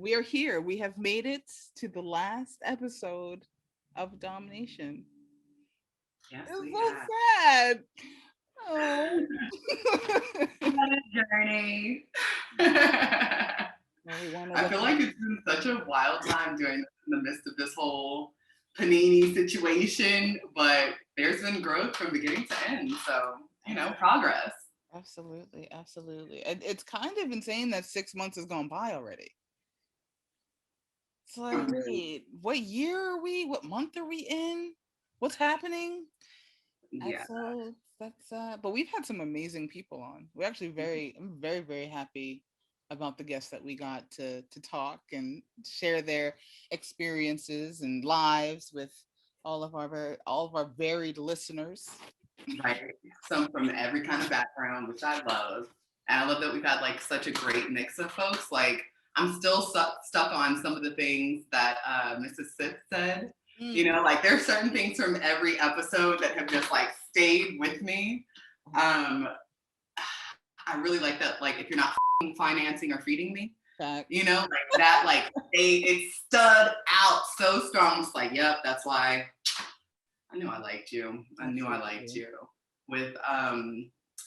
We are here. We have made it to the last episode of Domination. Yes, It's we so have. sad. Oh. What a journey. I Well, we wanted to feel like it's been such a wild time during in the midst of this whole panini situation, but there's been growth from beginning to end. So, progress. absolutely, absolutely. It's kind of insane that 6 months has gone by already. It's like, wait, what year are we? What month are we in? What's happening? Yeah. That's but we've had some amazing people on. We're actually I'm very, very happy about the guests that we got to talk and share their experiences and lives with all of our varied listeners. Right. Some from every kind of background, which I love. And I love that we've had like such a great mix of folks. Like I'm still stuck on some of the things that Mrs. Sith said. Like there's certain things from every episode that have just like stayed with me. Um, I really like that. Like if you're not financing or feeding me, like that, like it stood out so strong. It's like, yep, that's why I knew I liked you. I knew I liked you.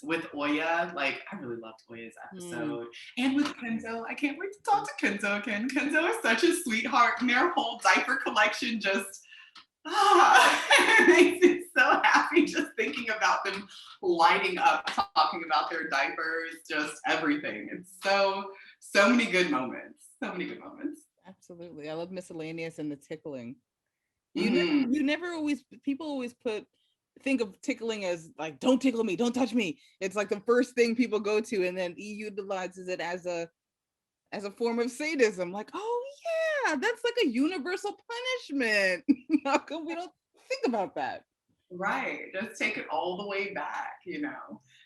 With Oya, like I really loved Oya's episode. And with Kenzo, I can't wait to talk to Kenzo again. Kenzo is such a sweetheart, and their whole diaper collection just it makes me so happy just thinking about them lighting up, talking about their diapers, just everything. It's so many good moments. So many good moments. Absolutely. I love Miscellaneous and the Tickling. Mm-hmm. You never always people always think of tickling as like don't tickle me, don't touch me. It's like the first thing people go to, and then E utilizes it as a form of sadism. Like, oh yeah, that's like a universal punishment. How come we don't think about that? Right. Just take it all the way back.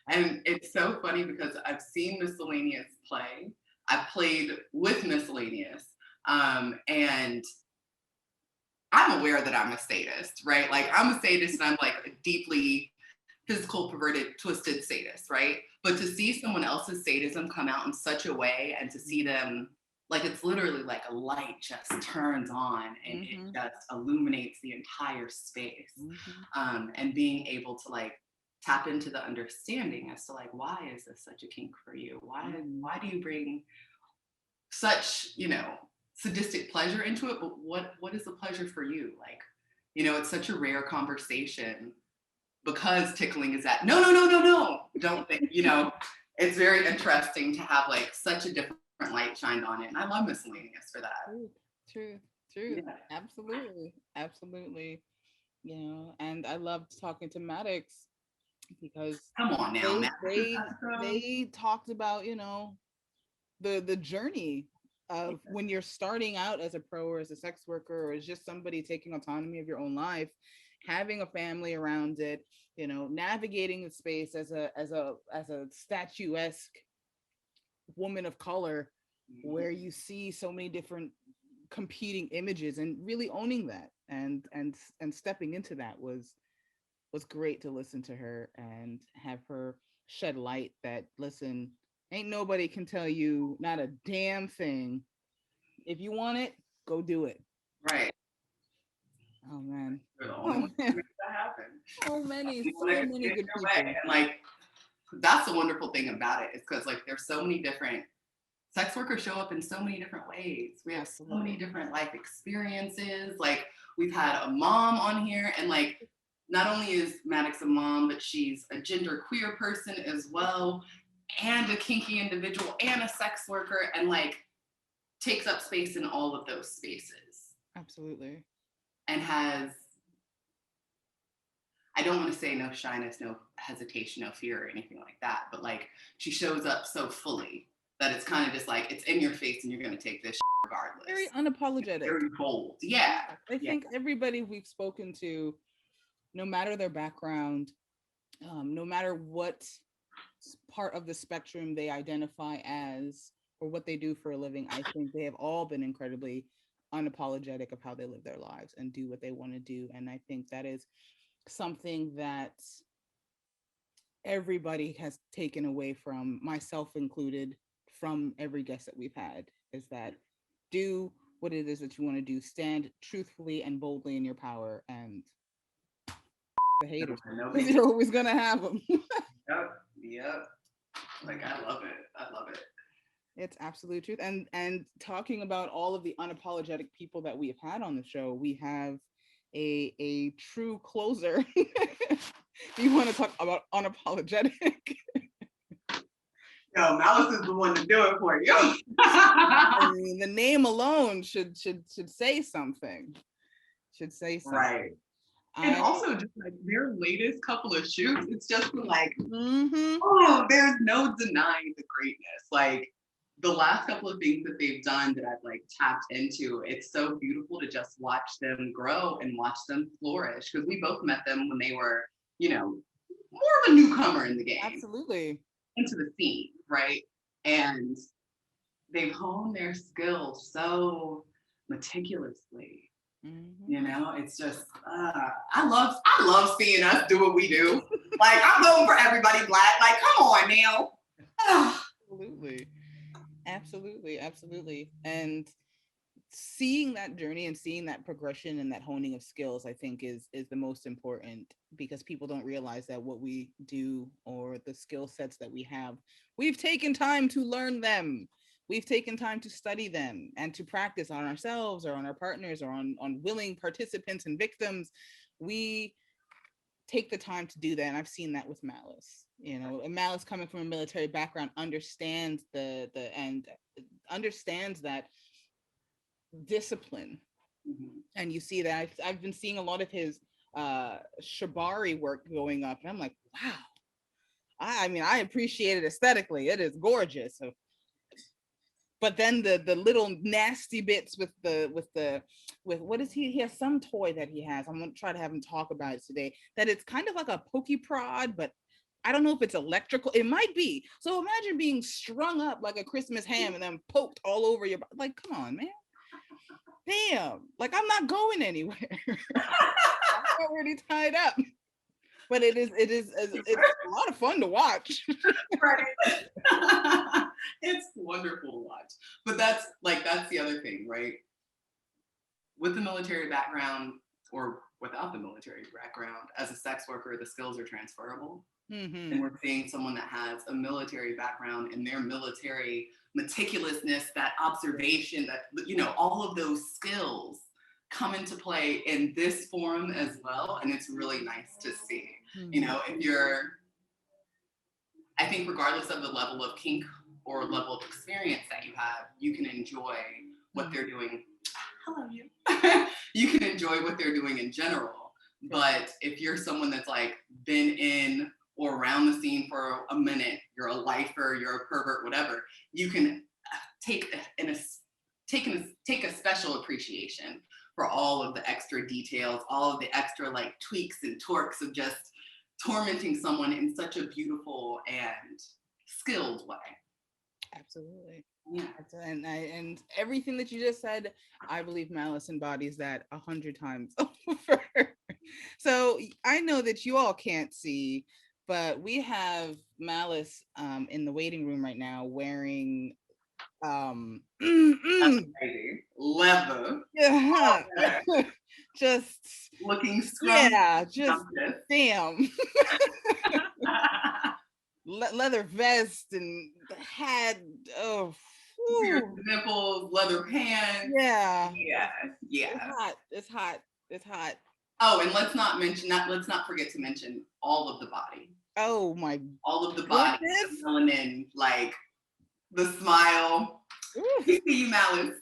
And it's so funny because I've seen Miscellaneous play. I've played with Miscellaneous. And I'm aware that I'm a sadist, right? Like I'm a sadist and I'm like a deeply physical, perverted, twisted sadist, right? But to see someone else's sadism come out in such a way and to see them, like it's literally like a light just turns on and it just illuminates the entire space. And being able to like tap into the understanding as to like, why is this such a kink for you? Why do you bring such, sadistic pleasure into it? But what is the pleasure for you? Like, it's such a rare conversation because tickling is that no, don't think, it's very interesting to have like such a different light shined on it. And I love Miscellaneous for that. True. Yeah. Absolutely. And I loved talking to Maddox because Come on now, Matt. they talked about, the journey of when you're starting out as a pro or as a sex worker or as just somebody taking autonomy of your own life, having a family around it, navigating the space as a statuesque woman of color where you see so many different competing images and really owning that and stepping into that was great to listen to her and have her shed light that listen, ain't nobody can tell you not a damn thing. If you want it, go do it. Right. Oh man. You're the only Oh one man. who makes that happen. So many Get good your people. way. And like that's the wonderful thing about it is because like there's so many different sex workers show up in so many different ways. We have so many different life experiences. Like we've had a mom on here, and like not only is Maddox a mom, but she's a gender queer person as well, and a kinky individual and a sex worker, and like takes up space in all of those spaces. Absolutely. And has, I don't want to say no shyness, no hesitation, no fear or anything like that, but like she shows up so fully that it's kind of just like it's in your face and you're going to take this regardless. Very unapologetic. Very bold. Yeah. I think everybody we've spoken to, no matter their background, no matter what part of the spectrum they identify as or what they do for a living, I think they have all been incredibly unapologetic of how they live their lives and do what they want to do. And I think that is something that everybody has taken away from, myself included, from every guest that we've had, is that do what it is that you want to do. Stand truthfully and boldly in your power, and the haters, because you're always gonna have them. Yep. Like, I love it. I love it. It's absolute truth. And talking about all of the unapologetic people that we have had on the show, we have a true closer. Do you want to talk about unapologetic? Yo, Malice is the one to do it for you. I mean, the name alone should say something. Should say something. Right. And also just like their latest couple of shoots, it's just been like, oh, there's no denying the greatness. Like the last couple of things that they've done that I've like tapped into, it's so beautiful to just watch them grow and watch them flourish. Because we both met them when they were, you know, more of a newcomer in the game. Absolutely. Into the scene, right? And they've honed their skills so meticulously. You know, it's just I love seeing us do what we do. Like, I'm voting for everybody Black. Like, come on now. Absolutely. And seeing that journey and seeing that progression and that honing of skills, I think is the most important, because people don't realize that what we do or the skill sets that we have, we've taken time to learn them. We've taken time to study them and to practice on ourselves or on our partners or on willing participants and victims. We take the time to do that. And I've seen that with Malice. You know, and Malice, coming from a military background, understands understands that discipline. And you see that I've been seeing a lot of his shibari work going up, and I'm like, wow. I mean, I appreciate it aesthetically. It is gorgeous. So, but then the little nasty bits with what is he has some toy that he has. I'm gonna try to have him talk about it today, that it's kind of like a pokey prod, but I don't know if it's electrical. It might be. So imagine being strung up like a Christmas ham and then poked all over your body. Like, come on, man. Damn, like I'm not going anywhere. I'm already tied up. But it's a lot of fun to watch. Right. It's wonderful to watch. But that's the other thing, right? With the military background or without the military background, as a sex worker, the skills are transferable. And we're seeing someone that has a military background and their military meticulousness, that observation, that, you know, all of those skills come into play in this forum as well. And it's really nice to see. You know, if I think regardless of the level of kink or level of experience that you have, you can enjoy what they're doing. Hello, you. You can enjoy what they're doing in general. But if you're someone that's like been in or around the scene for a minute, you're a lifer, you're a pervert, whatever, you can take a special appreciation for all of the extra details, all of the extra like tweaks and torques of just tormenting someone in such a beautiful and skilled way. Absolutely. Yeah. And everything that you just said, I believe Malice embodies that 100 times over. So I know that you all can't see, but we have Malice in the waiting room right now wearing leather. Yeah. Just looking scrumptious. Yeah, just damn. Leather vest and hat. Oh, nipples, leather pants. Yeah. It's hot. Oh, and let's not forget to mention all of the body. Oh my. All of the body. The melanin, like the smile. We see you, Malice.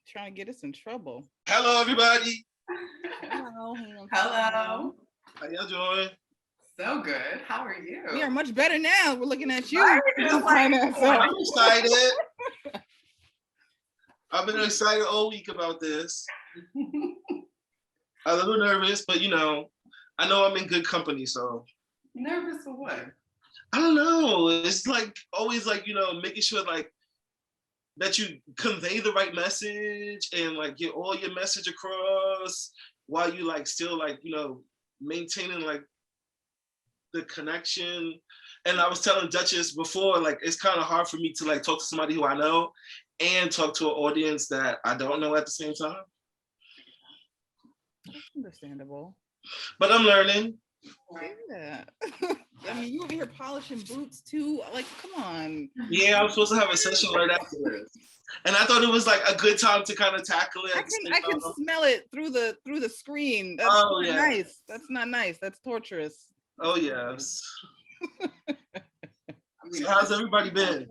Trying to get us in trouble. Hello, everybody. Hello. Hello. How y'all doing? So good. How are you? We are much better now. We're looking at you. I'm excited. I've been excited all week about this. I'm a little nervous, but you know, I know I'm in good company, so. Nervous for what? I don't know. It's like always like, you know, making sure like that you convey the right message and like get all your message across while you like still like, you know, maintaining like the connection. And I was telling Duchess before, like it's kind of hard for me to like talk to somebody who I know and talk to an audience that I don't know at the same time. That's understandable. But I'm learning. Yeah. I mean, you over here polishing boots too. Like, come on. Yeah, I'm supposed to have a session right after this. And I thought it was like a good time to kind of tackle it. I can smell it through the screen. That's not nice. That's not nice. That's torturous. Oh yes. So how's everybody been?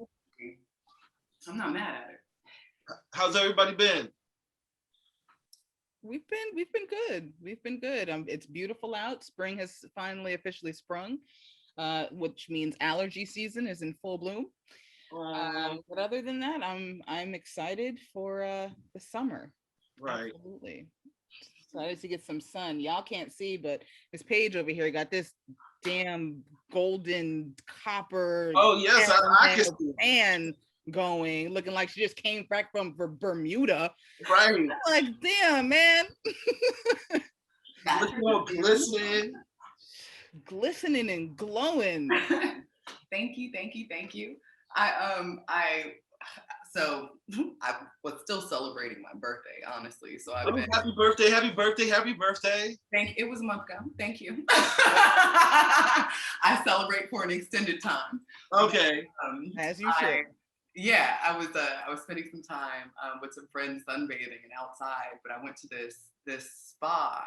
I'm not mad at it. How's everybody been? We've been good. We've been good. It's beautiful out. Spring has finally officially sprung, which means allergy season is in full bloom. But other than that, I'm excited for the summer. Right. Absolutely. Excited to get some sun. Y'all can't see, but Miss Paige over here got this damn golden copper. Oh yes, I can see. And going, looking like she just came back from Bermuda. Right. I'm like, damn, man. Glistening and glowing. Thank you. I was still celebrating my birthday, honestly. So happy birthday. It was a month ago. Thank you. I celebrate for an extended time. Okay. As you should. Yeah, I was spending some time with some friends sunbathing and outside, but I went to this spa,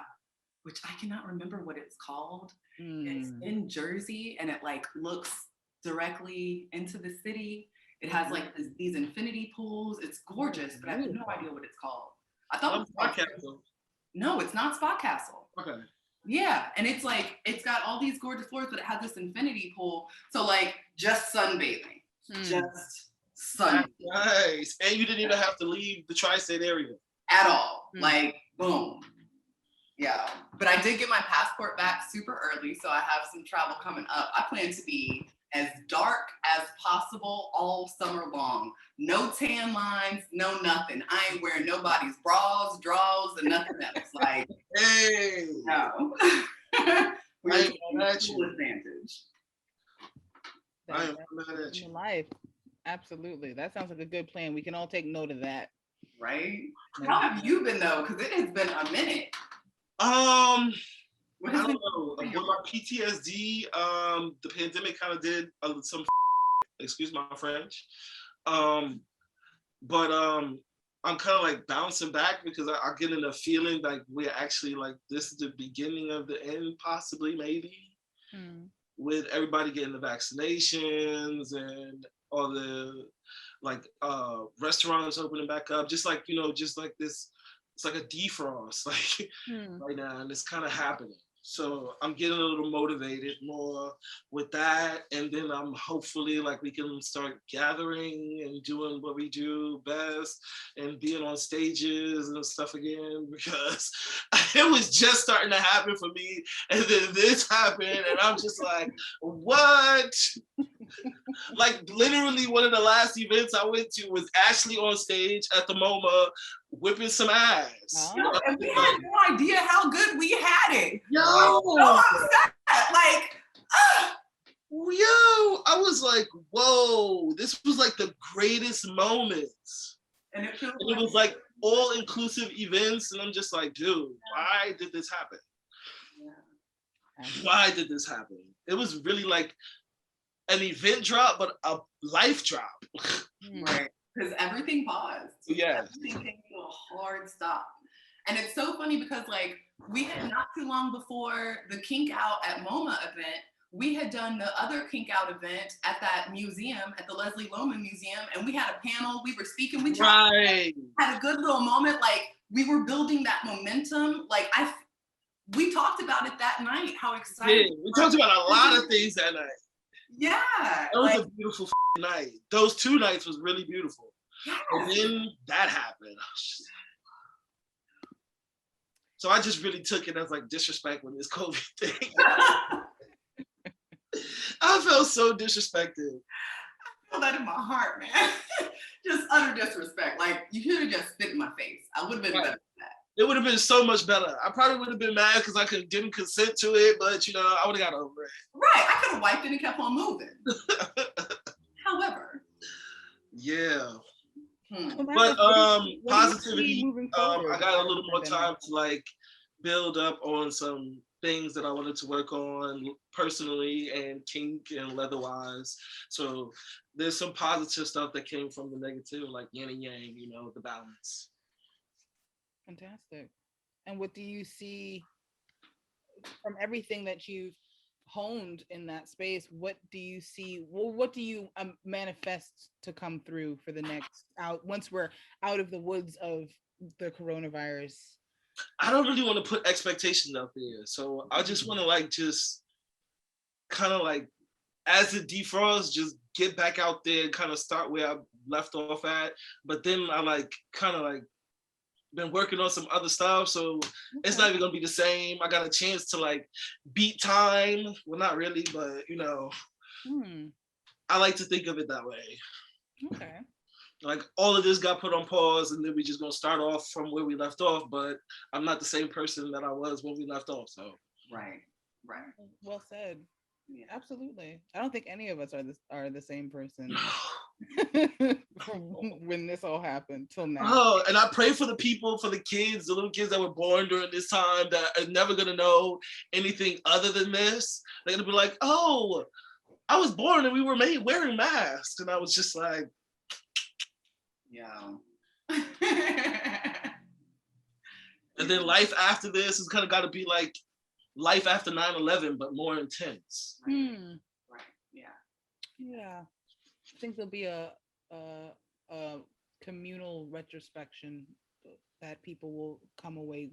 which I cannot remember what it's called. It's in Jersey, and it like looks directly into the city. It has like these infinity pools. It's gorgeous, but I have no idea what it's called. I thought it was Spa Castle. No, it's not Spa Castle. Okay. Yeah, and it's like it's got all these gorgeous floors, but it has this infinity pool. So like just sunbathing, just sun. Nice. And you didn't even have to leave the tri-state area at all. Like boom. Yeah. But I did get my passport back super early, so I have some travel coming up. I plan to be as dark as possible all summer long. No tan lines, no nothing. I ain't wearing nobody's bras, draws, and nothing else. Like, hey. No. We're taking full advantage. I am mad at you. Life. Absolutely. That sounds like a good plan. We can all take note of that. Right? How have you been though? Because it has been a minute. I don't know. With my PTSD, the pandemic kind of did some excuse my French. But I'm kind of like bouncing back because I get in a feeling like we're actually like this is the beginning of the end, possibly, maybe. With everybody getting the vaccinations and all the like restaurants opening back up, just like this, it's like a defrost like right now, and it's kind of happening. So I'm getting a little motivated more with that, and then I'm hopefully like we can start gathering and doing what we do best and being on stages and stuff again, because it was just starting to happen for me, and then this happened, and I'm just like, what? Like literally one of the last events I went to was actually on stage at the MoMA whipping some ass. Yo, and we had no idea how good we had it. Yo, so upset. Like, yo, I was like, whoa, this was like the greatest moments. And it was like all-inclusive events, and I'm just like, dude, why did this happen? Why did this happen? It was really like an event drop, but a life drop. Right. Because everything paused. Yes. Everything came to a hard stop. And it's so funny because like we had not too long before the Kink Out at MoMA event, we had done the other Kink Out event at that museum, at the Leslie Lohman Museum, and we had a panel, we were speaking, we had a good little moment, like we were building that momentum. Like we talked about it that night, how excited. Yeah, we talked about a lot of things that night. Yeah. It was a beautiful night. Those 2 nights was really beautiful. Yes. And then that happened. So I just really took it as like disrespect with this COVID thing. I felt so disrespected. I feel that in my heart, man. Just utter disrespect. Like you should have just spit in my face. I would have been better than that. It would have been so much better. I probably would have been mad because I didn't consent to it, but I would have got over it. Right, I could have wiped it and kept on moving. However. Yeah. But What do you see positivity, moving forward I got a out of little the more pandemic? time to like build up on some things that I wanted to work on personally and kink and leather-wise. So there's some positive stuff that came from the negative, like yin and yang, you know, the balance. Fantastic. And what do you see from everything that you've honed in that space? What do you see? Well, what do you manifest to come through for the next out once we're out of the woods of the coronavirus? I don't really want to put expectations out there. So I just want to like just kind of like as it defrosts, just get back out there and kind of start where I left off at. But then I like kind of like been working on some other stuff, so it's not even gonna be the same. I got a chance to like beat time. Well, not really, but you know, I like to think of it that way. Okay. Like all of this got put on pause, and then we just gonna start off from where we left off. But I'm not the same person that I was when we left off. So right. Well said. Yeah. Absolutely. I don't think any of us are the same person from when this all happened till now. Oh, and I pray for the people, for the kids, the little kids that were born during this time that are never gonna know anything other than this. They're gonna be like, "Oh, I was born and we were made wearing masks," and I was just like, "Yeah." And then life after this is kind of got to be like life after 9/11, but more intense. Right. Yeah. Yeah. I think there'll be a communal retrospection that people will come away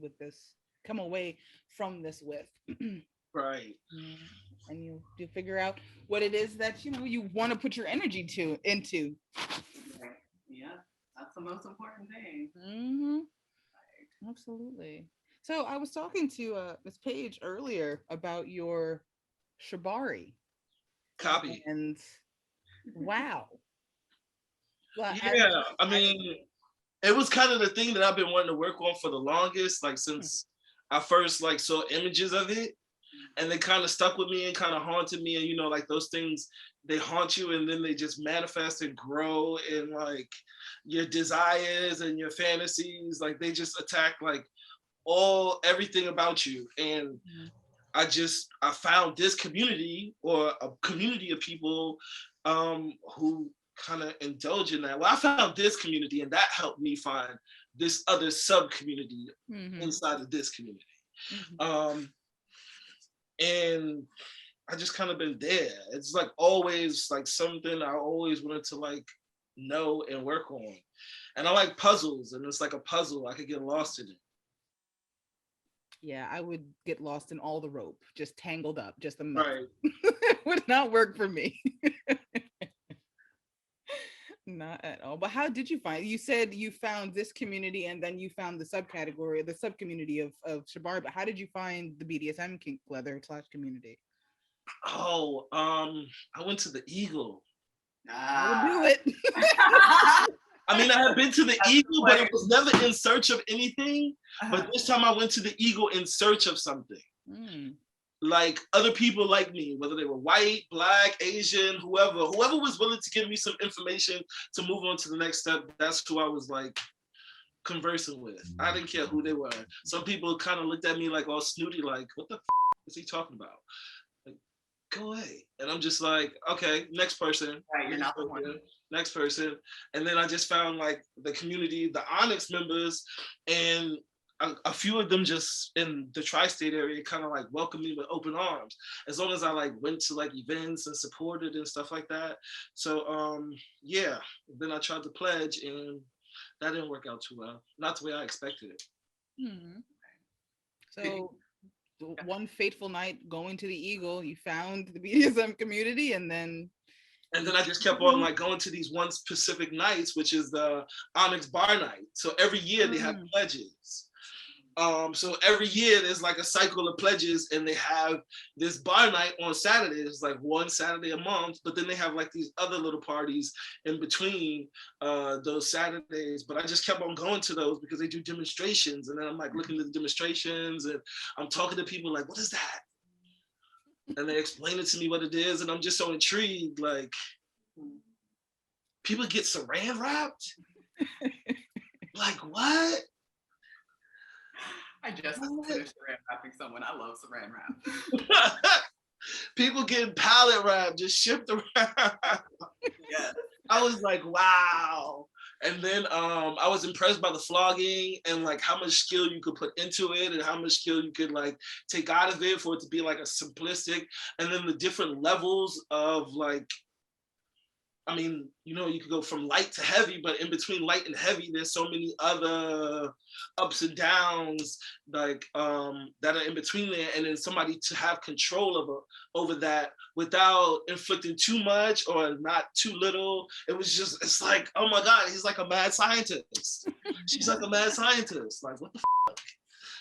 from this with. Right. And you figure out what it is that you want to put your energy into. Right. Yeah, that's the most important thing. Right. Absolutely. So I was talking to Miss Paige earlier about your shibari. Copy. And wow. Yeah, I mean, it was kind of the thing that I've been wanting to work on for the longest, like since I first like saw images of it, and they kind of stuck with me and kind of haunted me. And like those things, they haunt you, and then they just manifest and grow in like your desires and your fantasies. Like they just attack like everything about you. And I found this community, or a community of people who kind of indulge in that. Well, I found this community, and that helped me find this other sub community inside of this community. And I just kind of been there. It's like always like something I always wanted to like know and work on. And I like puzzles, and it's like a puzzle. I could get lost in it. Yeah, I would get lost in all the rope, just tangled up, just a mess. Right. It would not work for me. Not at all. But how did you find? You said you found this community, and then you found the subcategory, the subcommunity of shibari. But how did you find the BDSM kink leather / community? Oh, I went to the Eagle. I would do it. I mean, I had been to the Eagle, but it was never in search of anything. But this time I went to the Eagle in search of something. Like other people like me, whether they were white, black, Asian, whoever was willing to give me some information to move on to the next step, that's who I was like conversing with. I didn't care who they were. Some people kind of looked at me like all snooty, like, what the is he talking about? Like, go away. And I'm just like, okay, next person. Right, you're not the one. Next person. And then I just found like the community, the Onyx members, and a few of them just in the tri-state area kind of like welcomed me with open arms, as long as I like went to like events and supported and stuff like that. So yeah, then I tried to pledge, and that didn't work out too well. Not the way I expected it. So one fateful night going to the Eagle, you found the BDSM community, and then I just kept on like going to these one specific nights, which is the Onyx Bar Night. So every year they have pledges. So every year there's like a cycle of pledges, and they have this bar night on Saturdays, like one Saturday a month, but then they have like these other little parties in between those Saturdays. But I just kept on going to those because they do demonstrations, and then I'm like looking at the demonstrations, and I'm talking to people like, what is that? And they explain it to me what it is, and I'm just so intrigued, like, people get saran wrapped? Like, what? I just finished saran wrapping someone. I love saran wrap. People getting pallet wrap, just shipped around. Yes. I was like, wow. And then I was impressed by the flogging and like how much skill you could put into it and how much skill you could like take out of it for it to be like a simplistic, and then the different levels of like, I mean, you know, you could go from light to heavy, but in between light and heavy, there's so many other ups and downs, like that are in between there, and then somebody to have control over that without inflicting too much or not too little. It was just, it's like, oh my God, he's like a mad scientist. She's like a mad scientist. Like, what the fuck?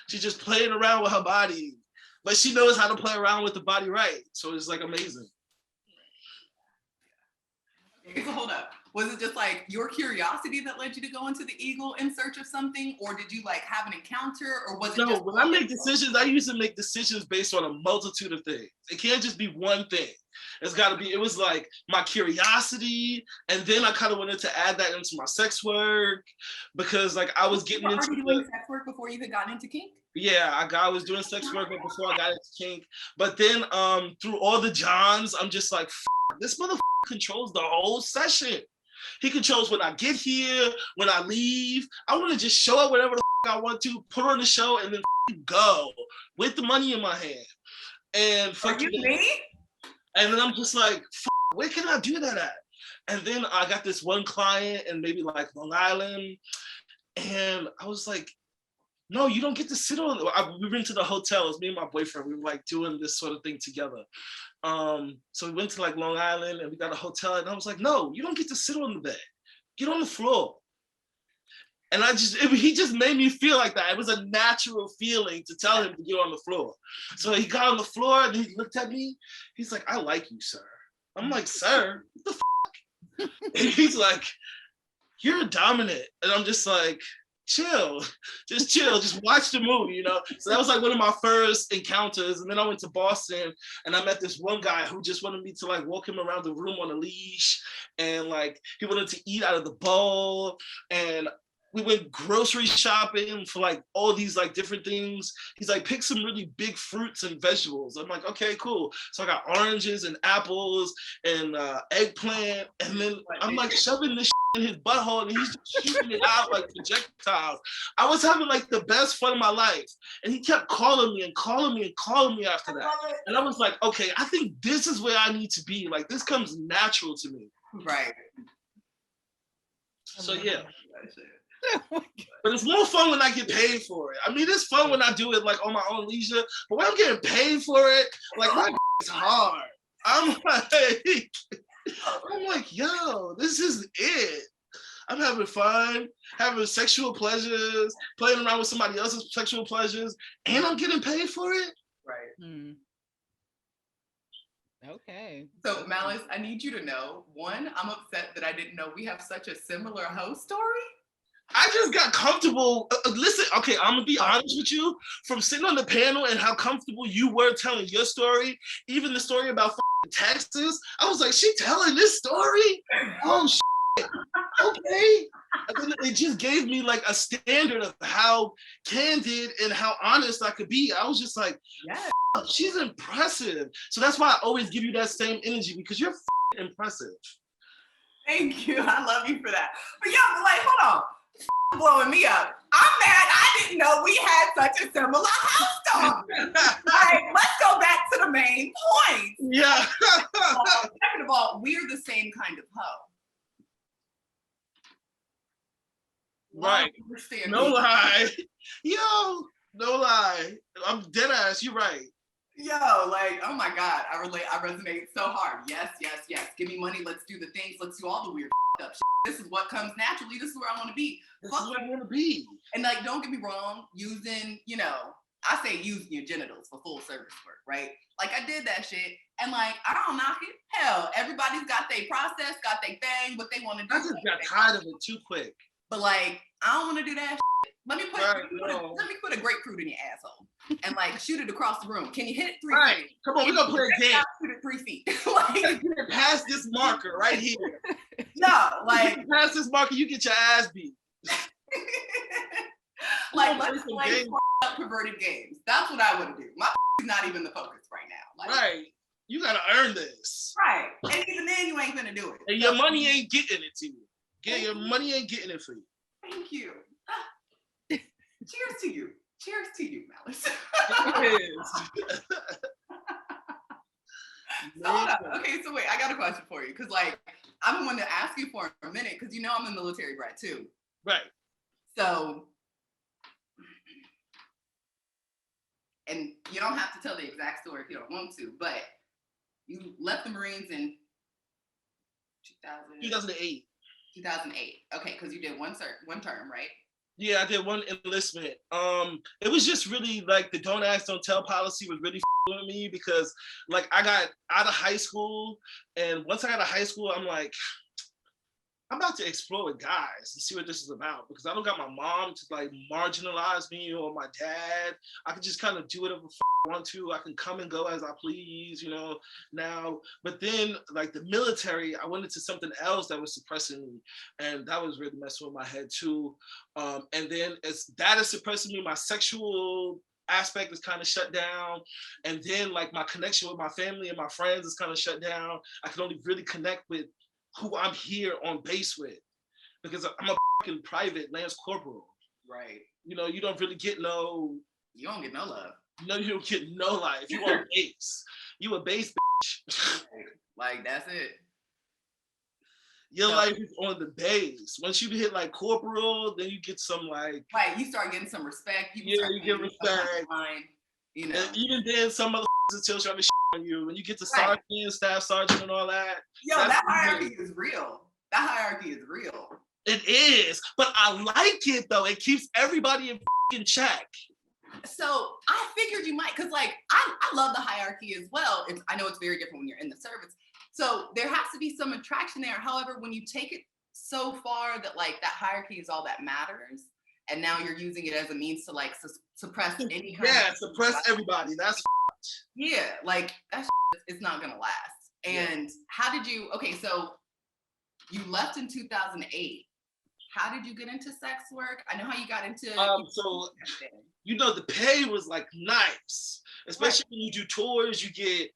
She's just playing around with her body, but she knows how to play around with the body right. So it's like amazing. So hold up. Was it just like your curiosity that led you to go into the Eagle in search of something, or did you like have an encounter, or was it No, just when I make decisions, I used to make decisions based on a multitude of things. It can't just be one thing. It's got to be, it was like my curiosity, and then I kind of wanted to add that into my sex work because like I was getting into doing sex work before you had gotten into kink? Yeah, I was doing sex work before I got into kink. But then through all the Johns, I'm just like, this motherfucker controls the whole session. He controls when I get here, when I leave. I want to just show up whenever the I want to, put on the show, and then go with the money in my hand. And and then I'm just like, where can I do that at? And then I got this one client in maybe like Long Island, and I was like, no, you don't get to sit on. We went to the hotel. It was me and my boyfriend. We were like doing this sort of thing together. So we went to like Long Island and we got a hotel, and I was like, no, you don't get to sit on the bed. Get on the floor. And he just made me feel like that. It was a natural feeling to tell him to get on the floor. So he got on the floor and he looked at me. He's like, I like you, sir. I'm like, sir, what the fuck? And he's like, you're dominant. And I'm just like, chill, just watch the movie, you know? So that was like one of my first encounters. And then I went to Boston and I met this one guy who just wanted me to like walk him around the room on a leash. And like, he wanted to eat out of the bowl. And we went grocery shopping for like all these like different things. He's like, pick some really big fruits and vegetables. I'm like, okay, cool. So I got oranges and apples and eggplant. And then I'm like shoving this in his butthole and he's just shooting it out like projectiles. I was having like the best fun of my life. And he kept calling me and calling me and calling me after that. And I was like, okay, I think this is where I need to be. Like this comes natural to me. Right. So yeah. But it's more fun when I get paid for it. I mean, it's fun when I do it like on my own leisure, but when I'm getting paid for it, like my it's hard. I'm like, yo, this is it. I'm having fun, having sexual pleasures, playing around with somebody else's sexual pleasures, and I'm getting paid for it. Right. Okay. So Malice, I need you to know, one, I'm upset that I didn't know we have such a similar host story. I just got comfortable. Listen, okay, I'm gonna be honest with you. From sitting on the panel and how comfortable you were telling your story, even the story about Texas, I was like, she telling this story? Oh, shit. Okay. And then it just gave me like a standard of how candid and how honest I could be. I was just like, yes. She's impressive. So that's why I always give you that same energy because you're impressive. Thank you. I love you for that. But yeah, but like, hold on. Blowing me up. I'm mad I didn't know we had such a similar house dog. Like, let's go back to the main point. Yeah. Second of all, we're the same kind of hoe. Right. No lie. Yo, no lie. I'm dead ass. You're right. Yo, like, oh my God. I resonate so hard. Yes. Give me money. Let's do the things. Let's do all the weird up shit. This is what comes naturally. This is where I want to be. This is where I want to be. And like, don't get me wrong, using, you know, I say using your genitals for full service work, right? Like I did that shit and like, I don't knock it. Hell, everybody's got their process, got their thing, what they want to do. I just got tired of it too quick. But like, I don't want to do that shit. Let me put a grapefruit in your asshole and like shoot it across the room. Can you hit it 3 feet? Come on, we're gonna play a game. Shoot it 3 feet. Like, get past this marker right here. No, like you pass this market, you get your ass beat. like let's play up perverted games. That's what I want to do. My is not even the focus right now. Like, right. You gotta earn this. Right. And even then you ain't gonna do it. And your money ain't getting it to you. Your money ain't getting it for you. Thank you. Cheers to you. Cheers to you, Malice. It is. So hold on. Okay, so wait, I got a question for you. Cause like I've been wanting to ask you for a minute because you know I'm a military brat too. Right. So, and you don't have to tell the exact story if you don't want to, but you left the Marines in 2008. 2008. Okay, because you did one term, right? Yeah, I did one enlistment. It was just really like the don't ask, don't tell policy was really with me because like I got out of high school, and once I got out of high school, I'm like, I'm about to explore with guys and see what this is about because I don't got my mom to like marginalize me or my dad. I can just kind of do whatever I want to. I can come and go as I please, you know, now. But then like the military, I went into something else that was suppressing me. And that was really messing with my head too. And then as that is suppressing me, my sexual aspect is kind of shut down. And then like my connection with my family and my friends is kind of shut down. I can only really connect with who I'm here on base with because I'm a fucking private Lance Corporal. Right. You know, you don't really get no... You don't get no love. No, you don't get no life. You on base. You a base bitch. Like, that's it. Your life is on the base. Once you hit like corporal, then you get some like... Right, you start getting some respect. You get respect. You know. And even then, some motherfuckers are still trying to shit on you. When you get to sergeant, staff sergeant and all that. Yo, that hierarchy is real. That hierarchy is real. It is. But I like it though. It keeps everybody in check. So I figured you might, because like I love the hierarchy as well. I know it's very different when you're in the service. So there has to be some attraction there. However, when you take it so far that like that hierarchy is all that matters, and now you're using it as a means to like suppress any kind of suppress everybody. That's like that is not gonna last. And how did you? Okay, so you left in 2008. How did you get into sex work? I know how you got into. So you know the pay was like nice, especially when you do tours. You get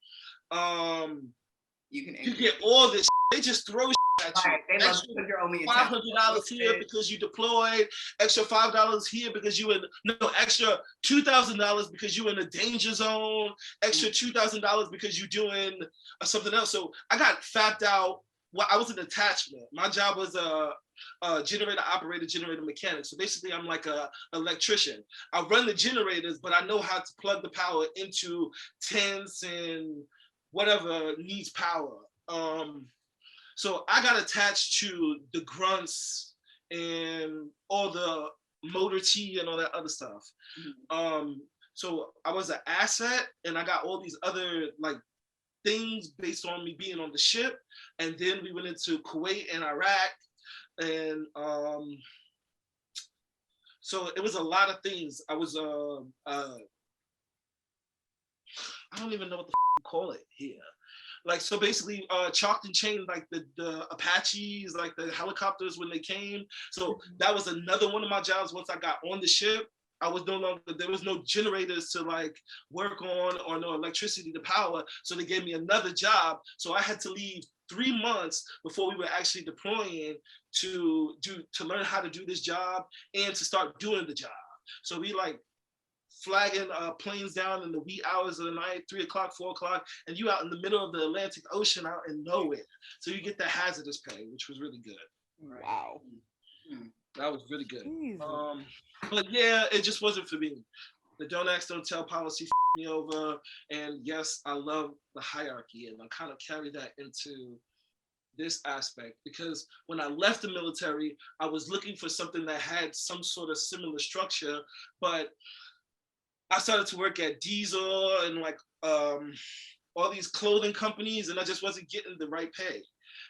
you get all this. They just throw at you. They love because you're only $500 here because you deployed. Extra $5 here because you extra $2,000 because you in a danger zone. Extra $2,000 because you doing something else. So I got fapped out. Well, I was an attachment. My job was a generator operator, generator mechanic. So basically I'm like a electrician. I run the generators, but I know how to plug the power into tents and whatever needs power. So I got attached to the grunts and all the motor T and all that other stuff. So I was an asset and I got all these other like things based on me being on the ship. And then we went into Kuwait and Iraq. And so it was a lot of things. I was I don't even know what the f- call it here. Like, so basically chalked and chained like the Apaches, like the helicopters when they came. So that was another one of my jobs. Once I got on the ship, I was no longer, there was no generators to like work on or no electricity to power. So they gave me another job. So I had to leave 3 months before we were actually deploying to learn how to do this job and to start doing the job. So we like flagging planes down in the wee hours of the night, 3 o'clock, 4 o'clock, and you out in the middle of the Atlantic Ocean out in nowhere. So you get the hazardous pay, which was really good. Wow. That was really good. But yeah, it just wasn't for me. The don't ask, don't tell policy me over. And yes, I love the hierarchy, and I kind of carry that into this aspect because when I left the military, I was looking for something that had some sort of similar structure, but I started to work at Diesel and like all these clothing companies, and I just wasn't getting the right pay.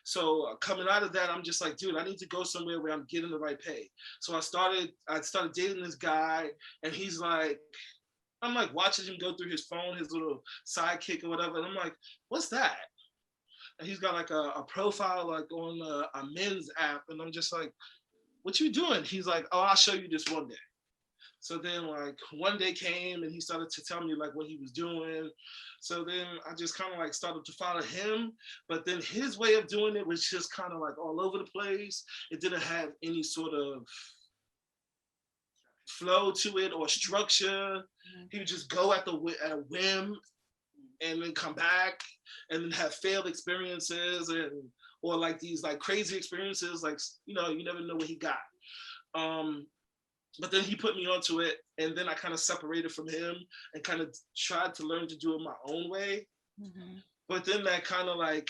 So coming out of that, I'm just like, dude, I need to go somewhere where I'm getting the right pay. So I started dating this guy, and he's like, I'm like watching him go through his phone, his little sidekick or whatever, and I'm like, what's that? and he's got like a profile like on a men's app, and I'm just like, what you doing? He's like, oh, I'll show you this one day. So then like one day came and he started to tell me like what he was doing. So then I just kind of like started to follow him, but then his way of doing it was just kind of like all over the place. It didn't have any sort of flow to it or structure. He would just go at a whim and then come back and then have failed experiences or like these like crazy experiences, like, you know, you never know what he got. But then he put me onto it, and then I kind of separated from him and kind of tried to learn to do it my own way. Mm-hmm. But then that kind of like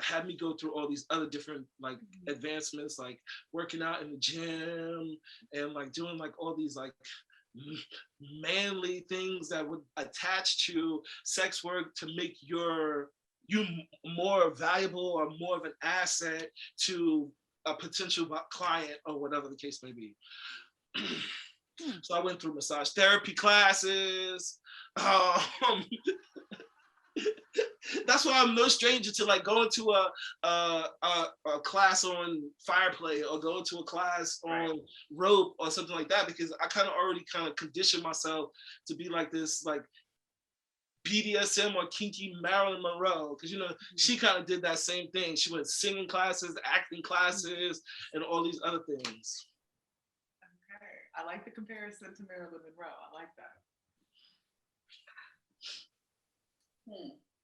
had me go through all these other different like advancements, like working out in the gym and like doing like all these like manly things that would attach to sex work to make you more valuable or more of an asset to a potential client or whatever the case may be. So I went through massage therapy classes. That's why I'm no stranger to like going to a class on fire play or going to a class on rope or something like that, because I kind of already conditioned myself to be like this like BDSM or kinky Marilyn Monroe, because, you know, she kind of did that same thing. She went singing classes, acting classes, and all these other things. Okay, I like the comparison to Marilyn Monroe. I like that.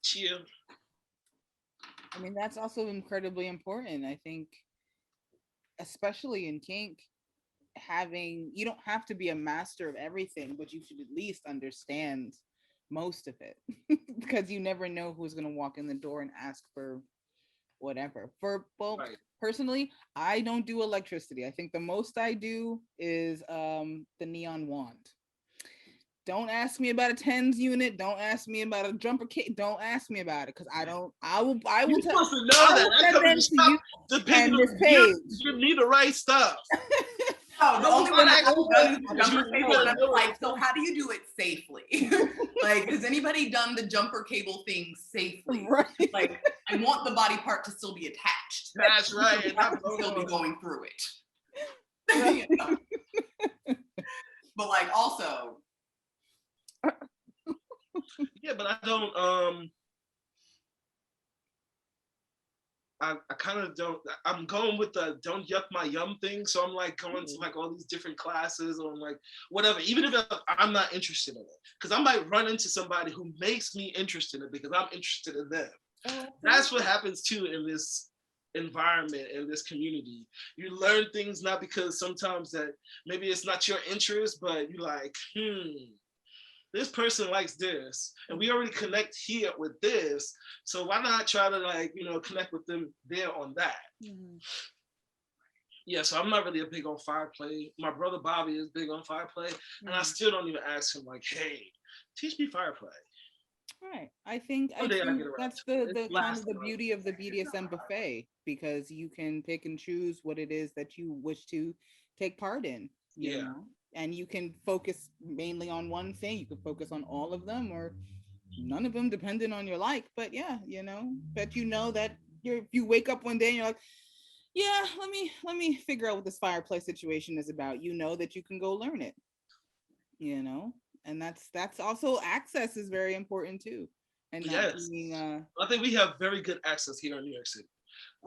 Chill. I mean, that's also incredibly important. I think, especially in kink, you don't have to be a master of everything, but you should at least understand most of it, because you never know who's going to walk in the door and ask for whatever. Personally, I don't do electricity. I think the most I do is the neon wand. Don't ask me about a TENS unit. Don't ask me about a jumper kit. Don't ask me about it, because I will. You're supposed to know that. That comes to you. Depending on Paige. You need the right stuff. Oh, the only one I've done is the jumper cable, and I'm like, so how do you do it safely? Like, has anybody done the jumper cable thing safely? Right. Like, I want the body part to still be attached. That's right. I have to still be going through it. You know? But like, also. Yeah, but I don't. I kind of don't. I'm going with the don't yuck my yum thing. So I'm like going to like all these different classes or like whatever, even if I'm not interested in it, because I might run into somebody who makes me interested in it because I'm interested in them. That's what happens too in this environment, in this community. You learn things not because sometimes that maybe it's not your interest, but you like, this person likes this, and we already connect here with this, so why not try to like, you know, connect with them there on that. Yeah, so I'm not really a big on fire play. My brother Bobby is big on fire play, and I still don't even ask him like, hey, teach me fire play. Right. I think that's the kind of the beauty of the BDSM buffet, because you can pick and choose what it is that you wish to take part in. You know? And you can focus mainly on one thing. You can focus on all of them or none of them, depending on your like. But yeah, you know, but you know that if you wake up one day and you're like, yeah, let me figure out what this fireplace situation is about. You know that you can go learn it. You know, and that's also access is very important too. And I think we have very good access here in New York City.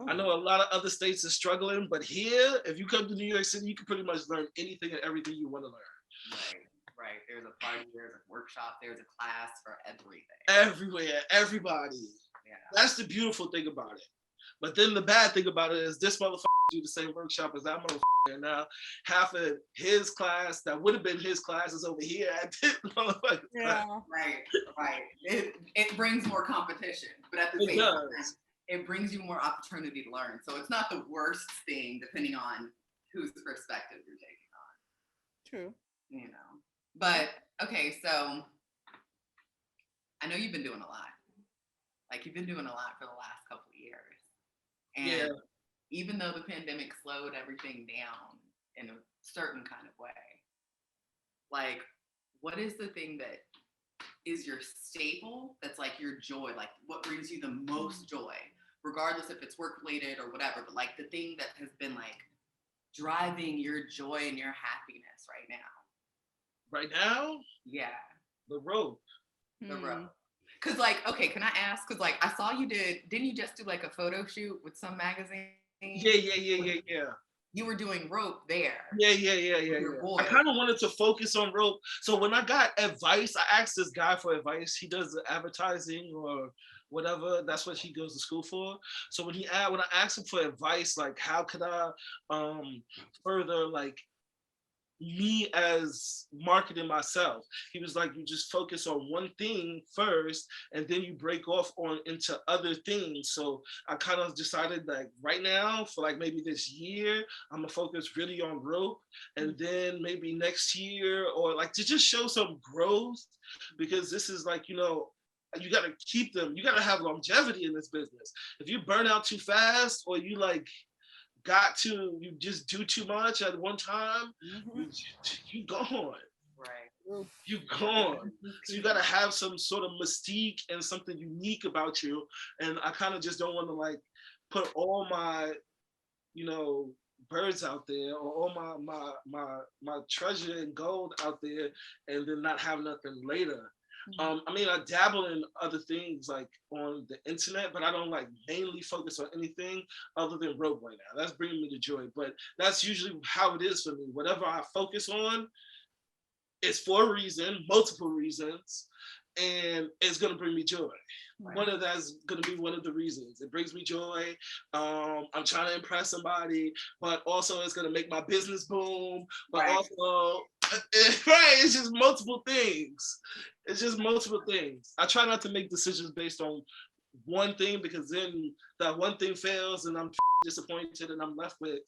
I know a lot of other states are struggling, but here, if you come to New York City, you can pretty much learn anything and everything you want to learn. Right. There's a party, there's a workshop, there's a class for everything. Everywhere, everybody. Yeah. That's the beautiful thing about it. But then the bad thing about it is this motherfucker do the same workshop as that motherfucker, and now half of his class that would have been his class is over here at this motherfucker. Yeah. Right. It brings more competition, but at the same time, it brings you more opportunity to learn. So it's not the worst thing, depending on whose perspective you're taking on. True. You know. But, okay, so I know you've been doing a lot. Like, you've been doing a lot for the last couple of years. And even though the pandemic slowed everything down in a certain kind of way, like, what is the thing that is your staple that's like your joy, like what brings you the most joy, regardless if it's work related or whatever, but like the thing that has been like driving your joy and your happiness right now? Right now? Yeah. The rope. The rope. Cause like, okay, can I ask? Cause like I saw didn't you just do like a photo shoot with some magazine? Yeah. You were doing rope there. Yeah. Boy. I kind of wanted to focus on rope. So when I got advice, I asked this guy for advice. He does advertising or whatever. That's what he goes to school for. So when I asked him for advice, like how could I further like me as marketing myself, he was like, you just focus on one thing first and then you break off on into other things. So I kind of decided like right now for like maybe this year I'm gonna focus really on rope, and then maybe next year or like to just show some growth, because this is like, you know, you got to keep them, you got to have longevity in this business. If you burn out too fast or you like you just do too much at one time, you gone. Right. You gone. So you gotta have some sort of mystique and something unique about you. And I kind of just don't want to like put all my, you know, birds out there or all my treasure and gold out there and then not have nothing later. I mean, I dabble in other things like on the internet, but I don't like mainly focus on anything other than rope right now. That's bringing me the joy, but that's usually how it is for me. Whatever I focus on, it's for a reason, multiple reasons, and it's gonna bring me joy. Right. One of that's gonna be one of the reasons. It brings me joy. I'm trying to impress somebody, but also it's gonna make my business boom. But also, right? It's just multiple things. I try not to make decisions based on one thing, because then that one thing fails and I'm disappointed and I'm left with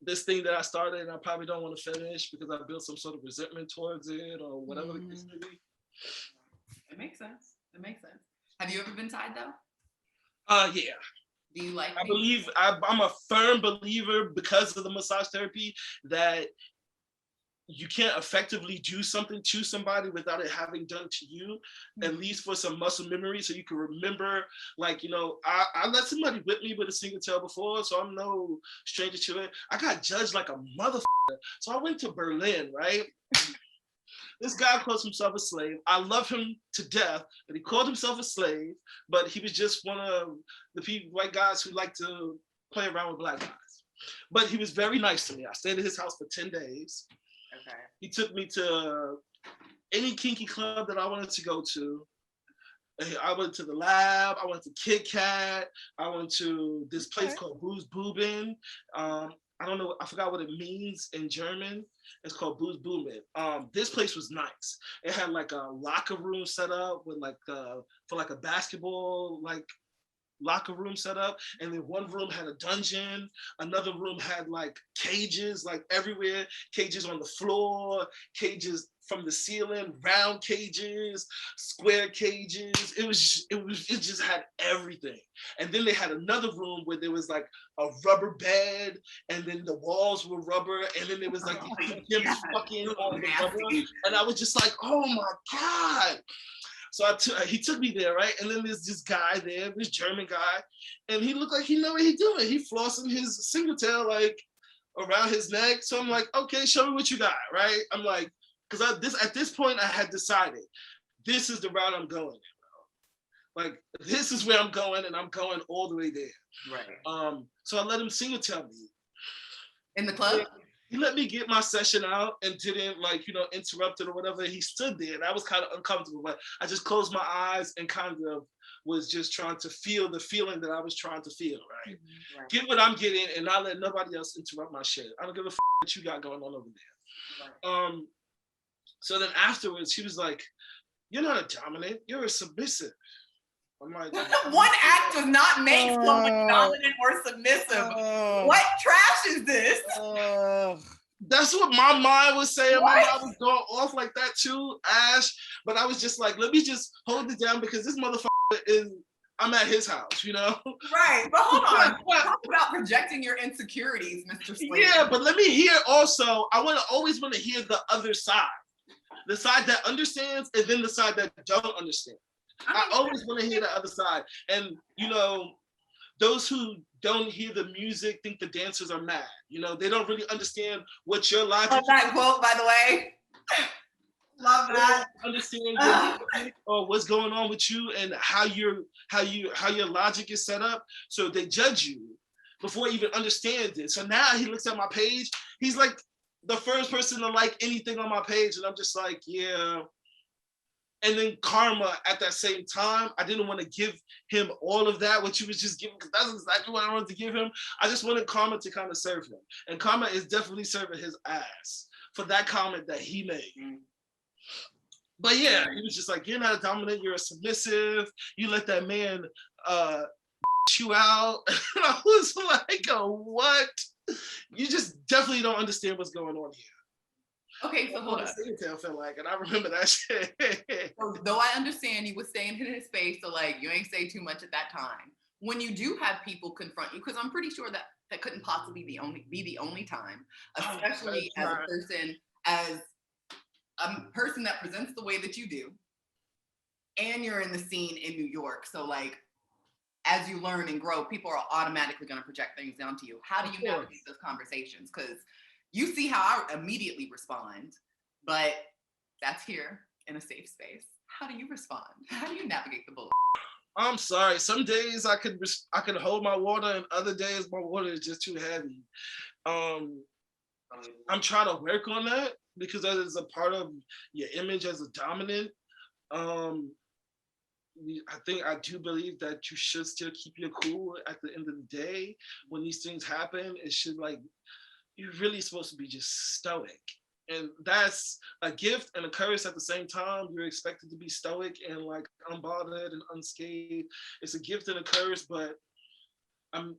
this thing that I started and I probably don't want to finish because I built some sort of resentment towards it or whatever the case may be. It makes sense. Have you ever been tied though? Yeah. Do you like? I'm a firm believer, because of the massage therapy, that you can't effectively do something to somebody without it having done to you, at least for some muscle memory, so you can remember, like, you know, I let somebody whip me with a single tail before, so I'm no stranger to it. I got judged like a motherfucker. So I went to Berlin, right? This guy calls himself a slave. I love him to death, but he called himself a slave, but he was just one of the white guys who like to play around with black guys. But he was very nice to me. I stayed at his house for 10 days. Okay. He took me to any kinky club that I wanted to go to. I went to the Lab. I went to Kit Kat. I went to this place called Booze Booben. I don't know. I forgot what it means in German. It's called Booze Booben. This place was nice. It had like a locker room set up with like for like a basketball like locker room set up, and then one room had a dungeon, another room had like cages like everywhere, cages on the floor, cages from the ceiling, round cages, square cages. It just had everything. And then they had another room where there was like a rubber bed, and then the walls were rubber, and then there was like him fucking on the rubber, and I was just like, oh my God. So he took me there, right? And then there's this guy there, this German guy, and he looked like he know what he doing. He flossing his single tail like around his neck. So I'm like, okay, show me what you got, right? I'm like, because at this point I had decided this is the route I'm going in, bro. Like, this is where I'm going, and I'm going all the way there. Right. So I let him single tail me. In the club? He let me get my session out and didn't like, you know, interrupt it or whatever. He stood there and I was kind of uncomfortable, but I just closed my eyes and kind of was just trying to feel the feeling that I was trying to feel, right? Right. Get what I'm getting and not let nobody else interrupt my shit. I don't give a what you got going on over there. Right. So then afterwards, he was like, you're not a dominant, you're a submissive. I'm like, one act does not make someone dominant or submissive. What trash is this? That's what my mind was saying. My mind was going off like that too, Ash. But I was just like, let me just hold it down, because this motherfucker I'm at his house, you know? Right, but hold on. Talk about projecting your insecurities, Mr. Slade. Yeah, but let me hear also, I always want to hear the other side. the side that understands and then the side that don't understand. I always want to hear the other side. And, you know, those who don't hear the music think the dancers are mad. You know, they don't really understand what your logic is. Love that quote, by the way. Love that. Understand or what's going on with you and how your logic is set up. So they judge you before he even understands it. So now he looks at my page. He's like the first person to like anything on my page, and I'm just like, yeah. And then karma at that same time, I didn't want to give him all of that, what you was just giving, because that's exactly what I wanted to give him. I just wanted karma to kind of serve him. And karma is definitely serving his ass for that comment that he made. Mm. But yeah, he was just like, you're not a dominant, you're a submissive. You let that man you out. And I was like, oh, what? You just definitely don't understand what's going on here. Okay, so hold up. I felt like, and I remember that shit. So, though I understand you were staying in his space, so like you ain't say too much at that time. When you do have people confront you, because I'm pretty sure that couldn't possibly be the only time, especially as a person that presents the way that you do, and you're in the scene in New York. So like, as you learn and grow, people are automatically going to project things onto you. How do you navigate those conversations? Because you see how I immediately respond, but that's here in a safe space. How do you respond? How do you navigate the bullet? I'm sorry. Some days I could hold my water, and other days my water is just too heavy. I'm trying to work on that because that is a part of your image as a dominant. I do believe that you should still keep your cool at the end of the day. When these things happen, it should like, you're really supposed to be just stoic. And that's a gift and a curse at the same time. You're expected to be stoic and like unbothered and unscathed. It's a gift and a curse, but I'm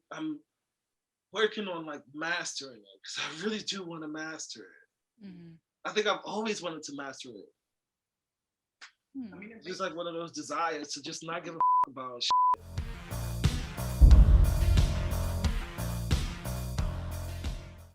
working on like mastering it because I really do want to master it. Mm-hmm. I think I've always wanted to master it. I mean, just like one of those desires to just not give a about shit.